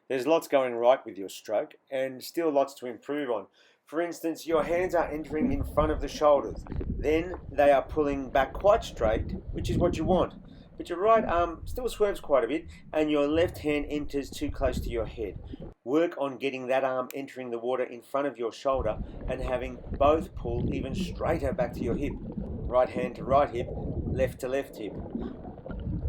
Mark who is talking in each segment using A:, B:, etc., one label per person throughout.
A: There's lots going right with your stroke and still lots to improve on. For instance, your hands are entering in front of the shoulders. Then they are pulling back quite straight, which is what you want. But your right arm still swerves quite a bit and your left hand enters too close to your head. Work on getting that arm entering the water in front of your shoulder and having both pull even straighter back to your hip. Right hand to right hip, left to left hip.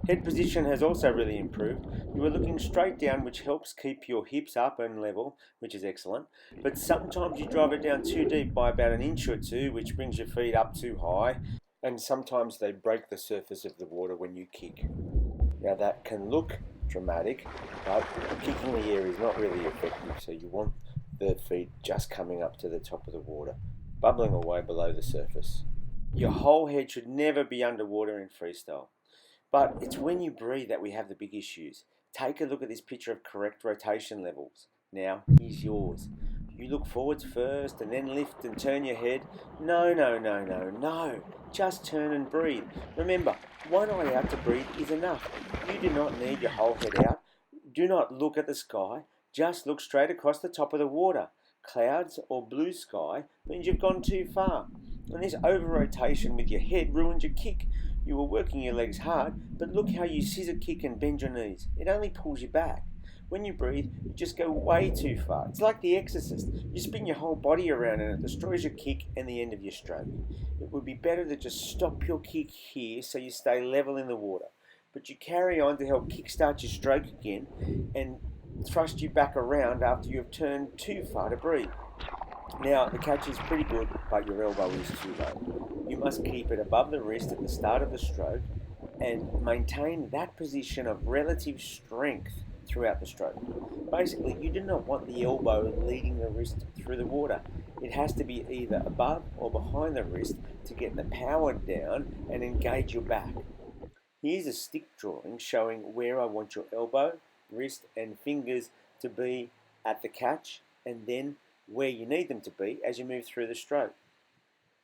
A: Head position has also really improved. You are looking straight down, which helps keep your hips up and level, which is excellent. But sometimes you drive it down too deep by about an inch or two, which brings your feet up too high. And sometimes they break the surface of the water when you kick. Now that can look dramatic, but kicking the air is not really effective, so you want the feet just coming up to the top of the water, bubbling away below the surface. Your whole head should never be underwater in freestyle. But it's when you breathe that we have the big issues. Take a look at this picture of correct rotation levels. Now, here's yours. You look forwards first and then lift and turn your head. No. Just turn and breathe. Remember, one eye out to breathe is enough. You do not need your whole head out. Do not look at the sky. Just look straight across the top of the water. Clouds or blue sky means you've gone too far. And this over-rotation with your head ruins your kick. You were working your legs hard, but look how you scissor kick and bend your knees. It only pulls you back. When you breathe, you just go way too far. It's like The Exorcist. You spin your whole body around and it destroys your kick and the end of your stroke. It would be better to just stop your kick here so you stay level in the water. But you carry on to help kickstart your stroke again and thrust you back around after you have turned too far to breathe. Now, the catch is pretty good, but your elbow is too low. You must keep it above the wrist at the start of the stroke and maintain that position of relative strength throughout the stroke. Basically, you do not want the elbow leading the wrist through the water. It has to be either above or behind the wrist to get the power down and engage your back. Here's a stick drawing showing where I want your elbow, wrist and fingers to be at the catch, and then where you need them to be as you move through the stroke.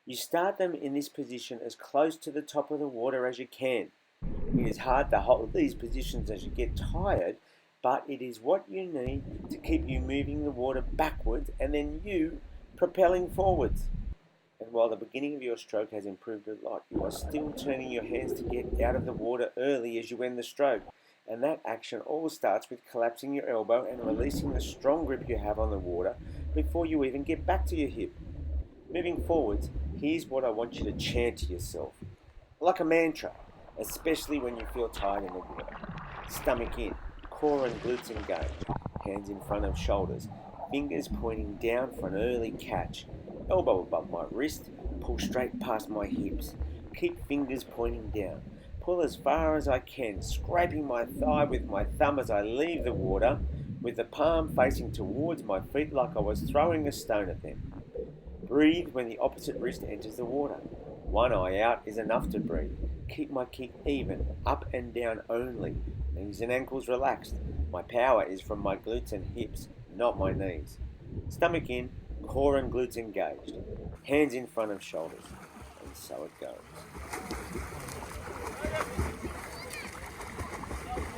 A: You start them in this position as close to the top of the water as you can. It is hard to hold these positions as you get tired, but it is what you need to keep you moving the water backwards and then you propelling forwards. And while the beginning of your stroke has improved a lot, you are still turning your hands to get out of the water early as you end the stroke. And that action all starts with collapsing your elbow and releasing the strong grip you have on the water before you even get back to your hip. Moving forwards, here's what I want you to chant to yourself, like a mantra, especially when you feel tired in the water. Stomach in, core and glutes engaged, hands in front of shoulders, fingers pointing down for an early catch, elbow above my wrist, pull straight past my hips, keep fingers pointing down. Pull as far as I can, scraping my thigh with my thumb as I leave the water, with the palm facing towards my feet like I was throwing a stone at them. Breathe when the opposite wrist enters the water. One eye out is enough to breathe. Keep my kick even, up and down only. Knees and ankles relaxed. My power is from my glutes and hips, not my knees. Stomach in, core and glutes engaged. Hands in front of shoulders. And so it goes.